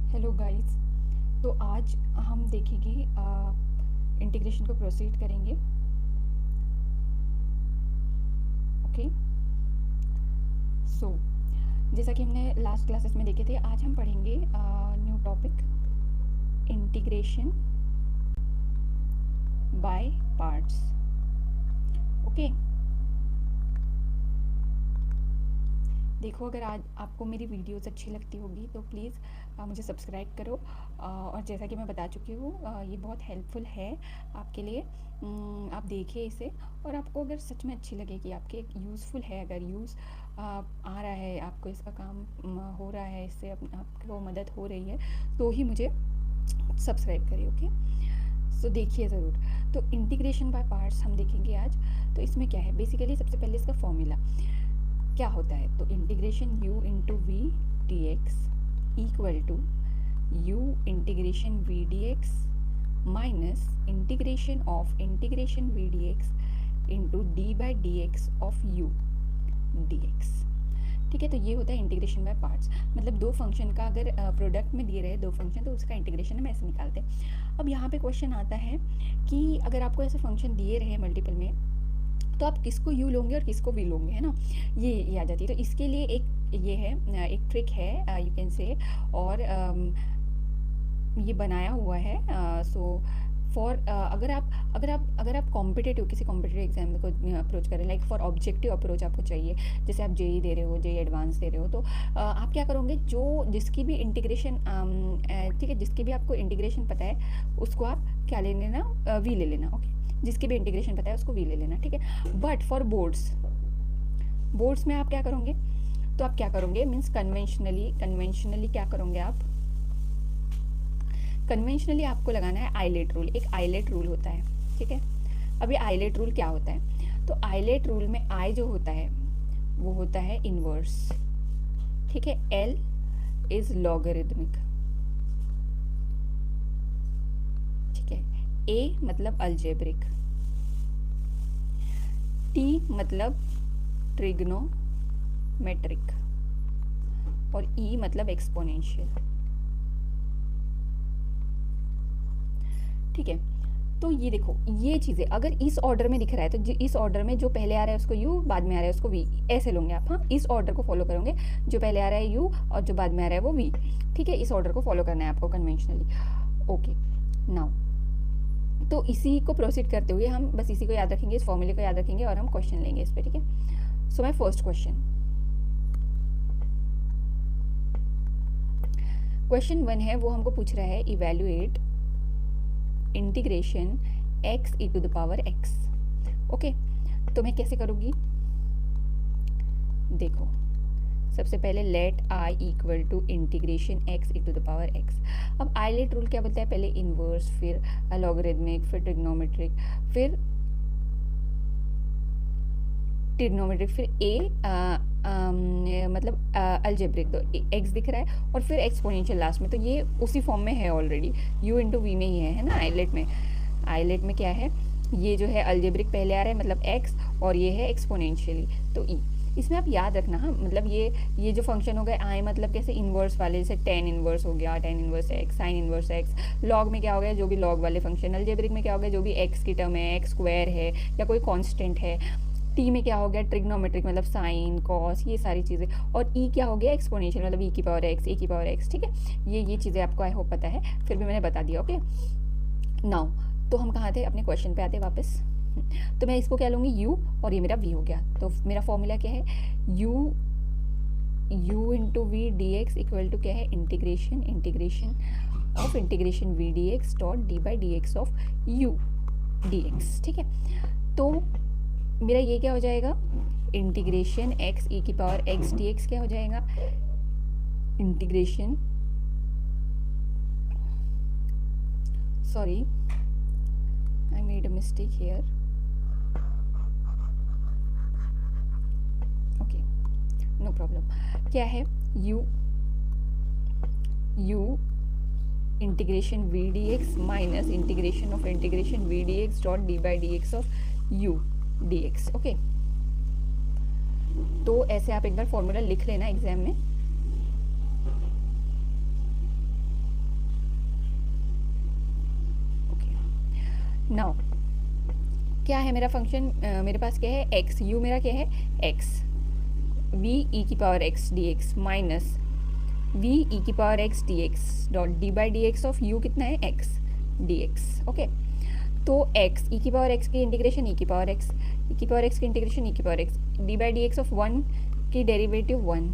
Hello guys. तो आज हम देखेंगे इंटीग्रेशन को प्रोसीड करेंगे। ओके। सो जैसा कि हमने लास्ट क्लासेस में देखे थे, आज हम पढ़ेंगे new topic, integration by parts. Okay. देखो, अगर आज आपको मेरी वीडियोस अच्छी लगती होगी तो प्लीज़ मुझे सब्सक्राइब करो। और जैसा कि मैं बता चुकी हूँ, ये बहुत हेल्पफुल है आपके लिए। आप देखिए इसे, और आपको अगर सच में अच्छी लगेगी, आपके यूज़फुल है, अगर यूज़ आ रहा है, आपको इसका काम हो रहा है, इससे आपको मदद हो रही है, तो ही मुझे सब्सक्राइब करिए। ओके। सो देखिए ज़रूर। तो इंटीग्रेशन बाय पार्ट्स हम देखेंगे आज। तो इसमें क्या है, बेसिकली सबसे पहले इसका फॉर्मूला क्या होता है। तो integration u into v d x equal to u integration v d x minus integration v d x into d by d x of u d x. ठीक है। तो ये होता है इंटीग्रेशन बाय पार्ट्स। मतलब दो फंक्शन का अगर प्रोडक्ट में दिए रहे दो फंक्शन, तो उसका इंटीग्रेशन हम ऐसे निकालते हैं। अब यहाँ पे क्वेश्चन आता है कि अगर आपको ऐसे फंक्शन दिए रहे मल्टीपल में, तो आप किसको यू लोगे और किसको वी लोगे, है ना, ये आ जाती है। तो इसके लिए ये है, एक ट्रिक है, यू कैन से, और ये बनाया हुआ है। सो फॉर अगर आप कॉम्पिटेटिव किसी कॉम्पिटेटिव एग्जाम को अप्रोच करें, लाइक फॉर ऑब्जेक्टिव अप्रोच आपको चाहिए, जैसे आप जेई दे रहे हो, जेई एडवांस दे रहे हो, तो आप क्या करोगे, जो जिसकी भी इंटीग्रेशन, ठीक है, जिसकी भी आपको इंटीग्रेशन पता है उसको आप क्या ले लेना, वी ले लेना। ओके। जिसकी भी इंटीग्रेशन पता है उसको वी ले लेना। ठीक है। बट फॉर बोर्ड्स में आप क्या करोगे, तो आप क्या करोगे मीन्स कन्वेंशनली क्या करोगे आप, कन्वेंशनली आपको लगाना है आइलेट रूल। एक आइलेट रूल होता है। ठीक है। अब ये आइलेट रूल क्या होता है, तो आइलेट रूल में आई जो होता है वो होता है इनवर्स। ठीक है। L is logarithmic. ठीक है। ए मतलब अलजेब्रिक, टी मतलब ट्रिग्नोमेट्रिक, और ई मतलब एक्सपोनेंशियल। ठीक है। तो ये देखो, ये चीज़ें अगर इस ऑर्डर में दिख रहा है, तो इस ऑर्डर में जो पहले आ रहा है उसको यू, बाद में आ रहा है उसको वी, ऐसे लोगे आप। हाँ, इस ऑर्डर को फॉलो करोगे, जो पहले आ रहा है यू और जो बाद में आ रहा है वो वी। ठीक है। इस ऑर्डर को फॉलो करना है आपको कन्वेंशनली। ओके। नाउ तो इसी को प्रोसीड करते हुए हम बस इसी को याद रखेंगे, इस फॉर्मूले को याद रखेंगे, और हम क्वेश्चन लेंगे इस पर। ठीक है। सो माय फर्स्ट क्वेश्चन 1 है, वो हमको पूछ रहा है evaluate integration x e to the power x। Okay. तो मैं कैसे करूँगी, देखो, सबसे पहले let i equal to integration x e to the power x। अब आइलेट रूल क्या बोलता है, पहले इनवर्स, फिर लॉगरिदमिक, फिर ट्रिग्नोमेट्रिक, फिर फिर मतलब अलजेब्रिक, तो x दिख रहा है, और फिर एक्सपोनेंशियल लास्ट में। तो ये उसी फॉर्म में है ऑलरेडी, u इंटू वी में ही है ना। आइलेट में क्या है, ये जो है अलजेब्रिक पहले आ रहा है मतलब x, और ये है एक्सपोनेंशियली तो e। इसमें आप याद रखना, हाँ, मतलब ये जो फंक्शन हो गए आई, मतलब कैसे इन्वर्स वाले, जैसे टेन इन्वर्स हो गया, tan inverse x, sign inverse x. Log में क्या हो गया, जो भी लॉग वाले फंक्शन। अलजेब्रिक में क्या हो गया, जो भी एक्स की टर्म है, एक्स स्क्वायर है, या कोई कांस्टेंट है। टी में क्या हो गया, ट्रिग्नोमेट्रिक मतलब साइन, कॉस, ये सारी चीज़ें। और ई क्या हो गया, एक्सपोनेंशियल मतलब ई की पावर एक्स, ए की पावर एक्स। ठीक है। ये चीज़ें आपको आई होप पता है, फिर भी मैंने बता दिया। ओके। नाउ तो हम कहाँ थे, अपने क्वेश्चन पे आते वापस। तो मैं इसको क्या लूँगी, u, और ये मेरा v हो गया। तो मेरा फॉर्मूला क्या है, u into v d x equal to क्या है, integration of integration v d x dot d by d x of u d x. ठीक है। तो मेरा ये क्या हो जाएगा, इंटीग्रेशन x e की पावर x डी एक्स क्या हो जाएगा, integration, sorry I made a mistake here. Okay, no problem. क्या है, u integration v d x minus integration of integration v d x dot d by d x of u d x. Okay. तो ऐसे आप एक बार formula लिख लेना exam में। Now क्या है मेरा फंक्शन, मेरे पास क्या है x, u मेरा क्या है x, v e की power x dx minus v e की power x dx dot d by d x of u कितना है x dx। ओके, तो x e की पावर x की इंटीग्रेशन e की पावर x, e की power x की इंटीग्रेशन e की power x, D by d x of 1 की डेरिवेटिव 1,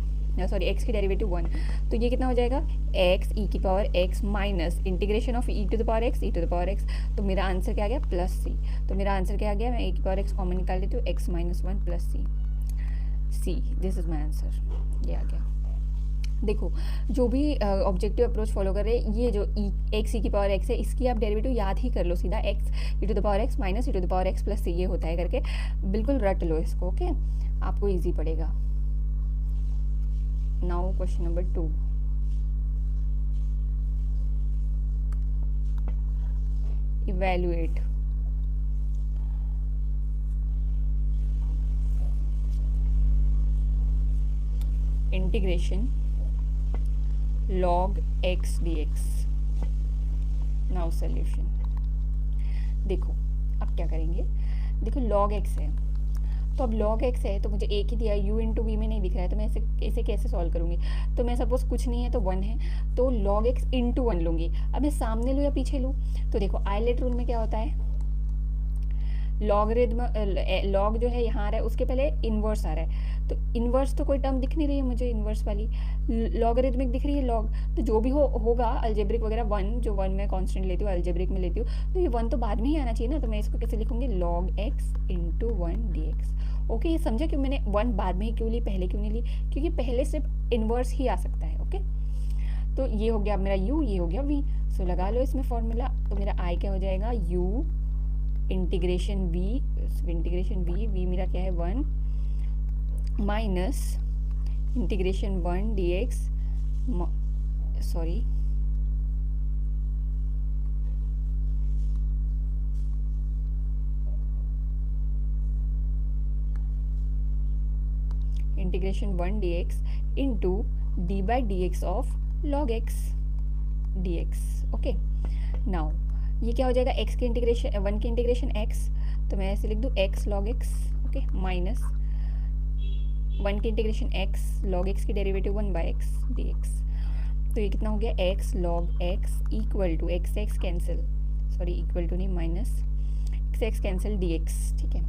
सॉरी x की डेरिवेटिव 1, तो ये कितना हो जाएगा x e की power x minus integration of e to the power x, e to the power x, तो मेरा आंसर क्या आ गया प्लस c। तो मेरा आंसर क्या आ गया, मैं e की पावर x कॉमन निकाल लेती हूँ, x minus 1 plus c, this is my answer, ये आ गया। देखो जो भी ऑब्जेक्टिव अप्रोच फॉलो कर रहे हैं, ये जो एक्स ई की पावर एक्स है, इसकी आप डेरिवेटिव याद ही कर लो सीधा, x e to the power x minus e to the power x plus c, ये होता है करके बिल्कुल रट लो इसको। ओके, आपको इजी पड़ेगा। Now question number 2, evaluate integration log x dx। Now solution. देखो अब क्या करेंगे, देखो log x है, तो अब log x है तो मुझे a की दिया, u इंटू वी में नहीं दिख रहा है, तो मैं ऐसे कैसे सॉल्व करूँगी। तो मैं सपोज कुछ नहीं है तो 1 है, तो log x इंटू 1 लूँगी। अब मैं सामने लूँ या पीछे लूँ, तो देखो आइलेट रूल में क्या होता है, लॉगरिथम, लॉग जो है यहाँ आ रहा है उसके पहले इन्वर्स आ रहा है, तो इन्वर्स तो कोई टर्म दिख नहीं रही है मुझे, इन्वर्स वाली लॉगरिथमिक दिख रही है लॉग, तो जो भी होगा अल्जेब्रिक वगैरह 1, जो 1 मैं कांस्टेंट लेती हूँ अल्जेब्रिक में लेती हूँ, तो ये 1 तो बाद में ही आना चाहिए ना, तो मैं इसको कैसे लिखूंगी, log x into 1 dx। Okay, ये समझा क्यों मैंने 1 बाद में ही क्यों ली, पहले क्यों नहीं ली, क्योंकि पहले सिर्फ इन्वर्स ही आ सकता है। ओके, तो ये हो गया मेरा u, ये हो गया v, सो लगा लो इसमें फॉर्मूला, तो मेरा i क्या हो जाएगा, u इंटीग्रेशन v मेरा क्या है 1 minus integration 1 dx, sorry integration 1 dx into d by d x of log x dx। Okay, now ये क्या हो जाएगा, x की इंटीग्रेशन 1 की इंटीग्रेशन x, तो मैं ऐसे लिख दूँ x log x, okay, minus 1 की इंटीग्रेशन x log x की डेरिवेटिव 1 बाई x dx, तो ये कितना हो गया x log x equal to x cancel, sorry equal to नहीं माइनस x कैंसिल dx। ठीक है,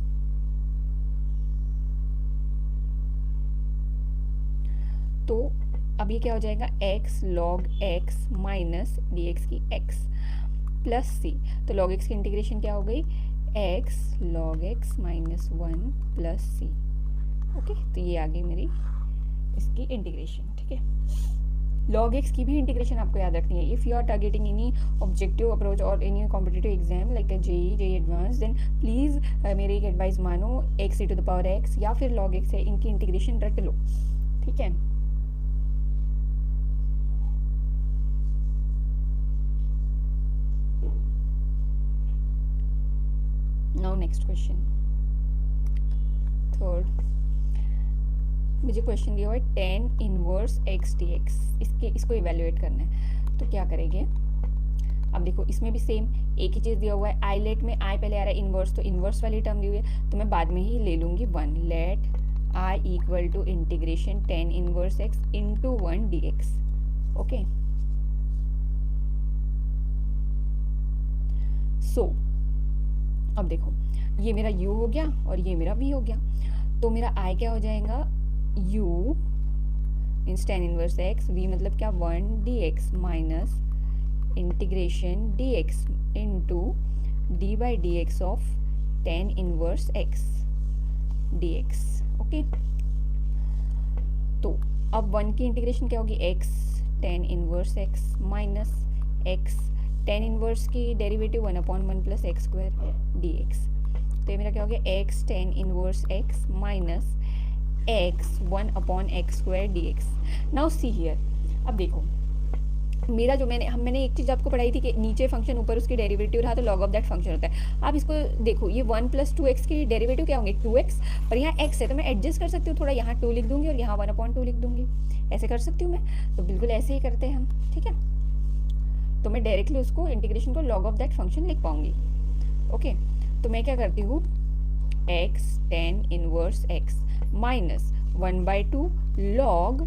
तो अब ये क्या हो जाएगा x log x minus dx की x प्लस c, तो log x की इंटीग्रेशन क्या हो गई, x log x minus 1 plus c। Okay, तो ये आ गई मेरी इसकी इंटीग्रेशन। ठीक है, log x की भी इंटीग्रेशन आपको याद रखनी है। If you are targeting any objective approach और any competitive exam like JEE advance, then please मेरी एक एडवाइस मानो, x e to the power x या फिर log x है, इनकी इंटीग्रेशन रट लो। ठीक है, नाउ नेक्स्ट क्वेश्चन, थर्ड, मुझे क्वेश्चन दिया हुआ है tan इनवर्स x dx, इसको इवेल्युएट करना है, तो क्या करेंगे। अब देखो इसमें भी सेम एक ही चीज़ दिया हुआ है, आईलेट में आई पहले आ रहा है इनवर्स, तो इनवर्स वाली टर्म दी हुई है, तो मैं बाद में ही ले लूँगी 1, let I equal to integration tan inverse x into 1 dx। Okay, so अब देखो ये मेरा u हो गया और ये मेरा v हो गया, तो मेरा i क्या हो जाएगा, u means tan inverse x, v मतलब क्या 1 dx minus integration dx into d by d x of tan inverse x dx। Okay, तो अब 1 की इंटीग्रेशन क्या होगी, x tan inverse x minus x tan inverse की derivative 1/1 plus x square dx, तो ये मेरा क्या हो गया, x tan inverse x minus x 1/x square dx। Now see here, अब देखो मेरा जो मैंने एक चीज़ आपको पढ़ाई थी कि नीचे फंक्शन ऊपर उसकी डेरिवेटिव रहा तो लॉग ऑफ दैट फंक्शन होता है। आप इसको देखो, ये 1 + 2x की डेरिवेटिव क्या होंगे 2x, पर यहाँ x है तो मैं एडजस्ट कर सकती हूँ, थोड़ा यहाँ 2 लिख दूंगी और यहाँ 1/2 लिख दूंगी, ऐसे कर सकती हूँ मैं, तो बिल्कुल ऐसे ही करते हैं हम। ठीक है, तो मैं डायरेक्टली उसको इंटीग्रेशन को लॉग ऑफ दैट फंक्शन लिख पाऊंगी। ओके, तो मैं क्या करती हूँ, x tan inverse x minus 1/2 log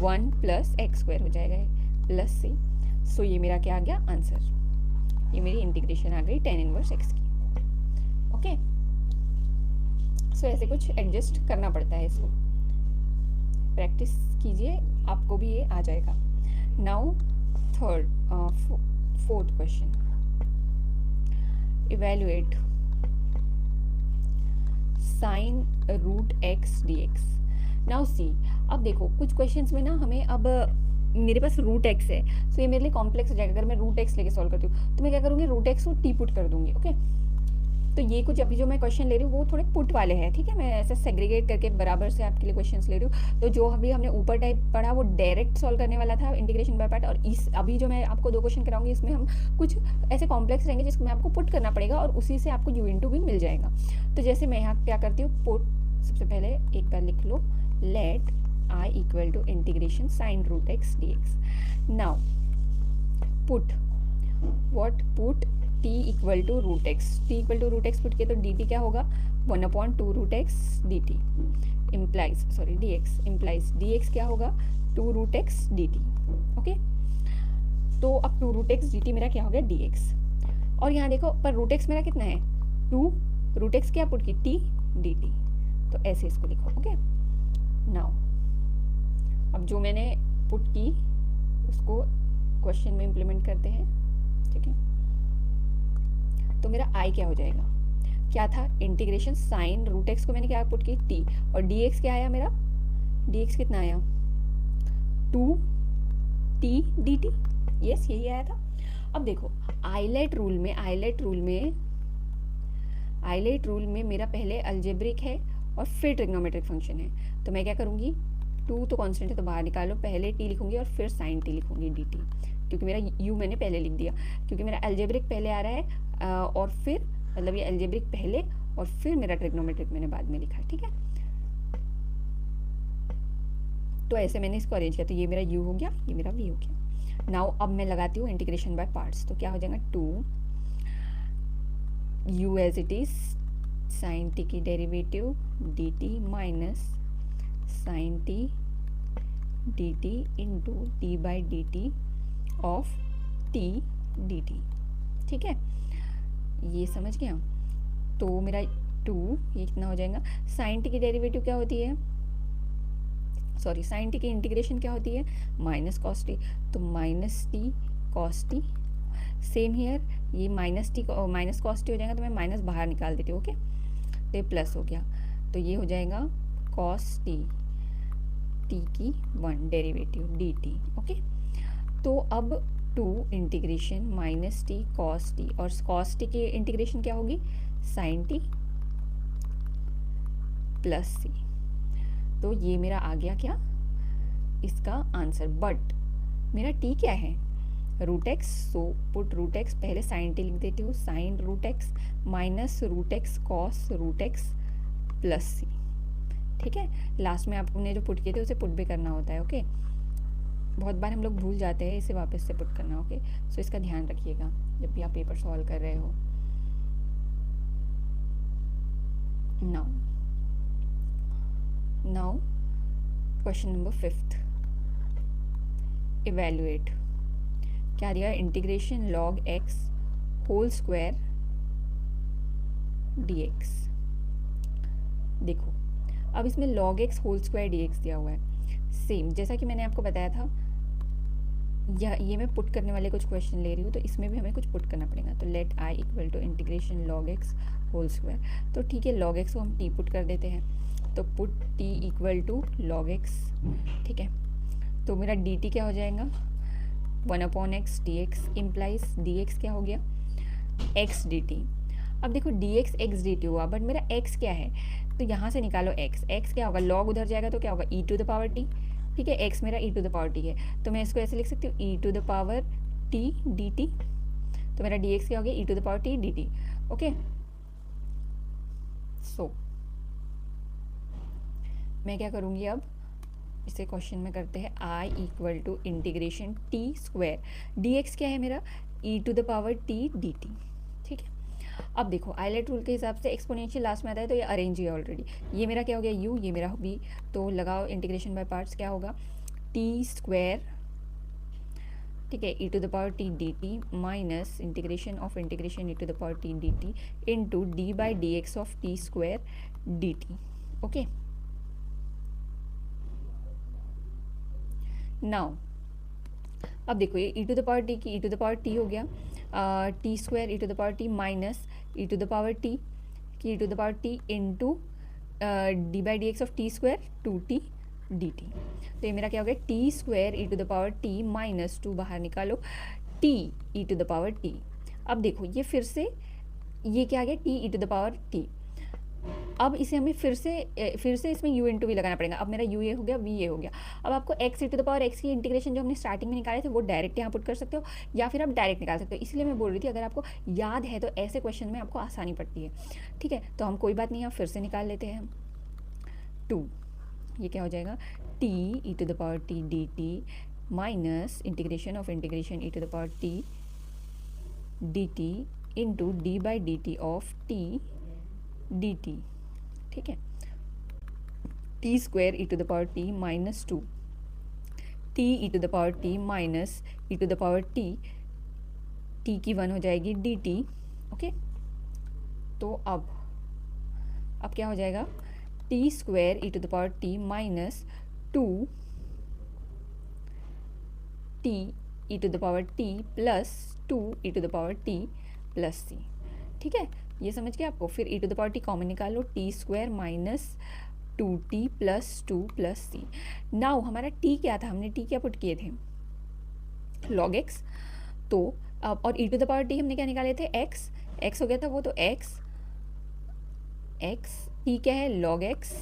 1 plus x square हो जाएगा प्लस c। सो ये मेरा क्या आ गया आंसर, ये मेरी इंटीग्रेशन आ गई tan इनवर्स x की। ओके, सो ऐसे कुछ एडजस्ट करना पड़ता है, इसको प्रैक्टिस कीजिए, आपको भी ये आ जाएगा। Now fourth question, evaluate sine root x d x. Now see, अब देखो कुछ क्वेश्चंस में ना हमें, अब मेरे पास रूट एक्स है, सो ये मेरे लिए कॉम्प्लेक्स हो जाएगा। अगर मैं रूट एक्स लेके सॉल्व करती हूँ तो मैं क्या करूँगी, रूट एक्स को टी पुट कर दूंगी। ओके, तो ये कुछ अभी जो मैं क्वेश्चन ले रही हूँ वो थोड़े पुट वाले हैं, ठीक है, मैं ऐसे सेग्रीगेट करके बराबर से आपके लिए क्वेश्चंस ले रही हूँ। तो जो अभी हमने ऊपर टाइप पढ़ा वो डायरेक्ट सॉल्व करने वाला था, इंटीग्रेशन बाय पार्ट, और इस अभी जो मैं आपको 2 क्वेश्चन कराऊंगी इसमें हम कुछ ऐसे कॉम्प्लेक्स रहेंगे जिसको मैं आपको पुट करना पड़ेगा और उसी से आपको u भी मिल जाएगा। तो जैसे मैं यहाँ क्या करती हूँ, पुट, सबसे पहले एक बार लिख लो, let I equal to integration sine root x d x. Now put what, put t equal to root x, t equal to root x put किए तो dt क्या होगा, 1/2 root x dt implies, sorry dx implies dx क्या होगा, 2 root x dt। Okay, तो अब 2 root x dt मेरा क्या हो गया dx, और यहाँ देखो पर रूट एक्स मेरा कितना है 2, रूट एक्स क्या पुट की t dt, तो ऐसे इसको लिखो। ओके, नाउ अब जो मैंने पुट की उसको क्वेश्चन में इम्प्लीमेंट करते हैं, ठीक है। तो मेरा आई क्या हो जाएगा, क्या था, इंटीग्रेशन साइन रूट एक्स को मैंने क्या पुट की टी, और डी एक्स क्या आया मेरा, डी एक्स कितना आया 2 टी डी टी, यस यही आया था। अब देखो आइलेट रूल में मेरा पहले अलजेब्रिक है और फिर ट्रिग्नोमेट्रिक फंक्शन है, तो मैं क्या करूँगी, 2 तो कांस्टेंट है तो बाहर निकालो, पहले टी लिखूंगी और फिर साइन टी लिखूंगी डी टी, क्योंकि मेरा u मैंने पहले लिख दिया, क्योंकि मेरा अलजेब्रिक पहले आ रहा है और फिर मतलब ये अलजेब्रिक पहले और फिर मेरा ट्रिग्नोमेट्रिक मैंने बाद में लिखा, ठीक है। तो ऐसे मैंने इसको अरेंज किया, तो ये मेरा u हो गया, ये मेरा v हो गया। नाउ अब मैं लगाती हूँ इंटीग्रेशन बाय पार्ट्स, तो क्या हो जाएगा 2 u as it is sine t की derivative d t minus sine t d t into d by d t of t d t, ठीक है, ये समझ गया। तो मेरा 2 ये कितना हो जाएगा, साइन टी की डेरिवेटिव क्या होती है, सॉरी साइन टी की इंटीग्रेशन क्या होती है माइनस कॉस टी, तो minus t cos t, same here ये minus t minus cos t हो जाएगा, तो मैं माइनस बाहर निकाल देती हूँ। ओके, तो ये प्लस हो गया, तो ये हो जाएगा कॉस टी, टी की 1 डेरिवेटिव डी टी। ओके, तो अब 2 integration minus t cos T, और कॉस टी की इंटीग्रेशन क्या होगी साइन टी प्लस सी, तो ये मेरा आ गया क्या इसका आंसर। बट मेरा टी क्या है root x, so put root x, पहले साइन टी लिख देती हूँ, sine root x minus root x cos root x plus c, ठीक है। लास्ट में आपने जो पुट किए थे उसे पुट भी करना होता है। ओके, बहुत बार हम लोग भूल जाते हैं इसे वापस से पुट करना। ओके, सो इसका ध्यान रखिएगा जब भी आप पेपर सॉल्व कर रहे हो। नाउ क्वेश्चन नंबर 5, इवेल्युएट, क्या दिया, integration log x whole square dx। देखो अब इसमें log x whole square dx दिया हुआ है, सेम जैसा कि मैंने आपको बताया था, ये मैं पुट करने वाले कुछ क्वेश्चन ले रही हूँ, तो इसमें भी हमें कुछ पुट करना पड़ेगा। तो let i equal to integration log x whole square, तो ठीक है log x को हम t पुट कर देते हैं, तो put t equal to log x, ठीक है। तो मेरा dt क्या हो जाएगा 1/x dx इम्प्लाइज dx क्या हो गया x dt। अब देखो dx x dt हुआ, बट मेरा x क्या है, तो यहाँ से निकालो x क्या होगा, log उधर जाएगा तो क्या होगा e to the power t, ठीक है, x मेरा e to the power t है, तो मैं इसको ऐसे लिख सकती हूँ e to the power t dt, तो मेरा dx क्या हो गया e to the power t dt। Okay, so मैं क्या करूँगी अब इसे क्वेश्चन में करते हैं, i equal to integration t square dx क्या है मेरा e to the power t dt, ठीक है। अब देखो आइलेट रूल के हिसाब से एक्सपोनेंशियल लास्ट में आता है तो ये अरेंज है ऑलरेडी। ये मेरा क्या हो गया u, ये मेरा v, तो लगाओ इंटीग्रेशन बाय पार्ट्स, क्या होगा टी स्क्वायर, ठीक है, e to the power t dt minus integration of integration e to the power t dt into d by d x of t square dt। Okay, now अब देखो ये e to the power t की e to the power t हो गया, t square e to the power t minus e to the power t की e to the power t into d by d x of t square 2t dt। तो ये मेरा क्या हो गया t square e to the power t minus 2 बाहर निकालो t e to the power t। अब देखो ये फिर से ये क्या आ गया t e to the power t। अब इसे हमें फिर से इसमें u इंटू वी लगाना पड़ेगा। अब मेरा u ये हो गया, v ये हो गया। अब आपको x e to the power x की इंटीग्रेशन जो हमने स्टार्टिंग में निकाले थे वो डायरेक्ट यहाँ पुट कर सकते हो या फिर आप डायरेक्ट निकाल सकते हो। इसलिए मैं बोल रही थी अगर आपको याद है तो ऐसे क्वेश्चन में आपको आसानी पड़ती है, ठीक है। तो हम कोई बात नहीं, यहाँ फिर से निकाल लेते हैं 2, ये क्या हो जाएगा t e to the power t dt minus integration of integration e to the power t dt into d by d t of t dt, ठीक है। T square e to the power t minus 2 t e to the power t minus e to the power t की 1 हो जाएगी D T. Okay, तो अब क्या हो जाएगा t square e to the power t minus 2 t e to the power t plus 2 e to the power t plus c, ठीक है। ये समझ गए आपको। फिर e to the power t common निकालो, t square minus 2t plus 2 plus c. Now हमारा t क्या था, हमने t क्या पुट किए थे log x। तो अब और e to the power t हमने क्या निकाले थे x हो गया था वो, तो x t क्या है log x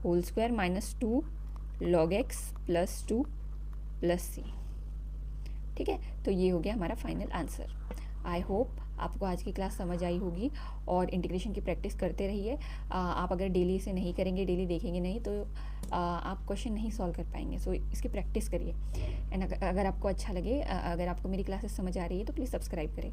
whole square minus 2 log x plus 2 plus c, ठीक है। तो ये हो गया हमारा फाइनल आंसर। आई होप आपको आज की क्लास समझ आई होगी और इंटीग्रेशन की प्रैक्टिस करते रहिए। आप अगर डेली इसे नहीं करेंगे, डेली देखेंगे नहीं तो आप क्वेश्चन नहीं सॉल्व कर पाएंगे। सो इसकी प्रैक्टिस करिए। एंड अगर आपको अच्छा लगे, अगर आपको मेरी क्लासेस समझ आ रही है तो प्लीज़ सब्सक्राइब करें।